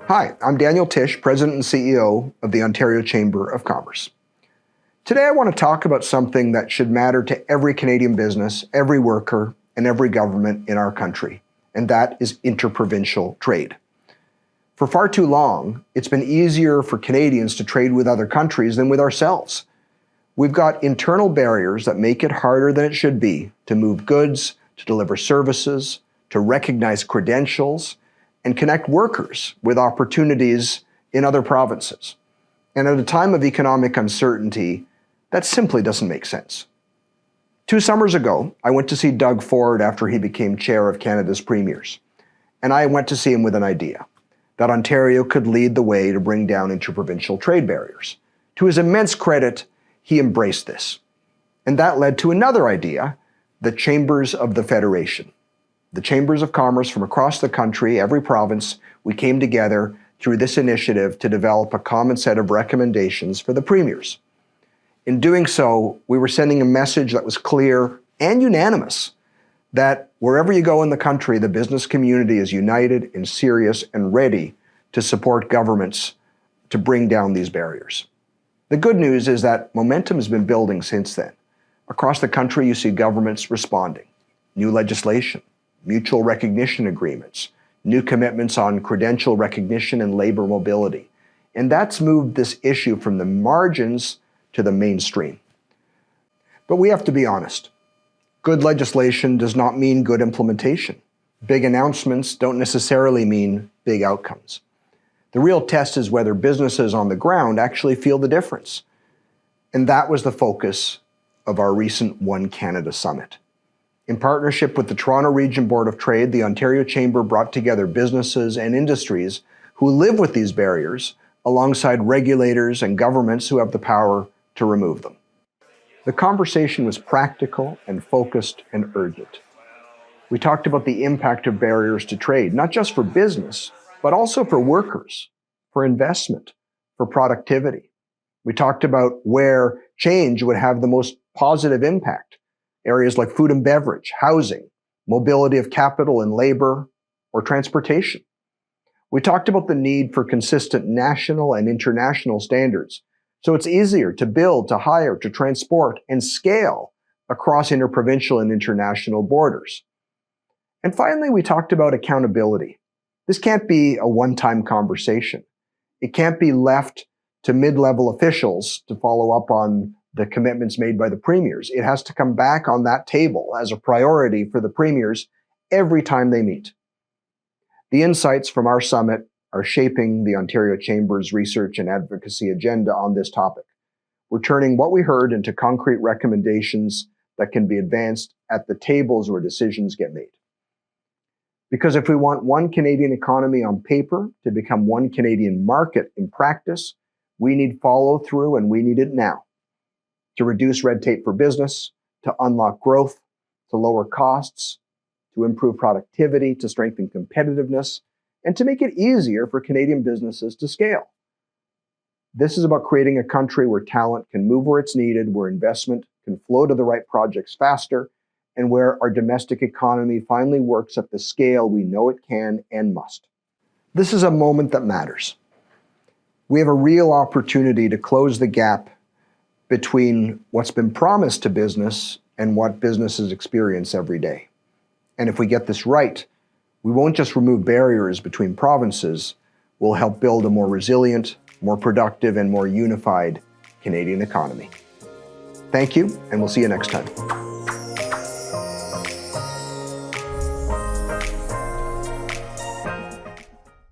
Hi, I'm Daniel Tisch, President and CEO of the Ontario Chamber of Commerce. Today I want to talk about something that should matter to every Canadian business, every worker, and every government in our country, and that is interprovincial trade. For far too long, it's been easier for Canadians to trade with other countries than with ourselves. We've got internal barriers that make it harder than it should be to move goods, to deliver services, to recognize credentials, and connect workers with opportunities in other provinces. And at a time of economic uncertainty, that simply doesn't make sense. 2 summers ago, I went to see Doug Ford after he became chair of Canada's premiers. And I went to see him with an idea, that Ontario could lead the way to bring down interprovincial trade barriers. To his immense credit, he embraced this. And that led to another idea, the Chambers of the Federation. The Chambers of Commerce from across the country, every province, we came together through this initiative to develop a common set of recommendations for the premiers. In doing so, we were sending a message that was clear and unanimous that wherever you go in the country, the business community is united and serious and ready to support governments to bring down these barriers. The good news is that momentum has been building since then. Across the country, you see governments responding. New legislation, mutual recognition agreements, new commitments on credential recognition and labor mobility. And that's moved this issue from the margins to the mainstream. But we have to be honest. Good legislation does not mean good implementation. Big announcements don't necessarily mean big outcomes. The real test is whether businesses on the ground actually feel the difference. And that was the focus of our recent One Canada Summit. In partnership with the Toronto Region Board of Trade, the Ontario Chamber brought together businesses and industries who live with these barriers alongside regulators and governments who have the power to remove them. The conversation was practical and focused and urgent. We talked about the impact of barriers to trade, not just for business, but also for workers, for investment, for productivity. We talked about where change would have the most positive impact. Areas like food and beverage, housing, mobility of capital and labor, or transportation. We talked about the need for consistent national and international standards, so it's easier to build, to hire, to transport, and scale across interprovincial and international borders. And finally, we talked about accountability. This can't be a one-time conversation. It can't be left to mid-level officials to follow up on the commitments made by the premiers. It has to come back on that table as a priority for the premiers every time they meet. The insights from our summit are shaping the Ontario Chamber's research and advocacy agenda on this topic. We're turning what we heard into concrete recommendations that can be advanced at the tables where decisions get made. Because if we want one Canadian economy on paper to become one Canadian market in practice, we need follow through and we need it now. To reduce red tape for business, to unlock growth, to lower costs, to improve productivity, to strengthen competitiveness, and to make it easier for Canadian businesses to scale. This is about creating a country where talent can move where it's needed, where investment can flow to the right projects faster, and where our domestic economy finally works at the scale we know it can and must. This is a moment that matters. We have a real opportunity to close the gap between what's been promised to business and what businesses experience every day. And if we get this right, we won't just remove barriers between provinces, we'll help build a more resilient, more productive, and more unified Canadian economy. Thank you, and we'll see you next time.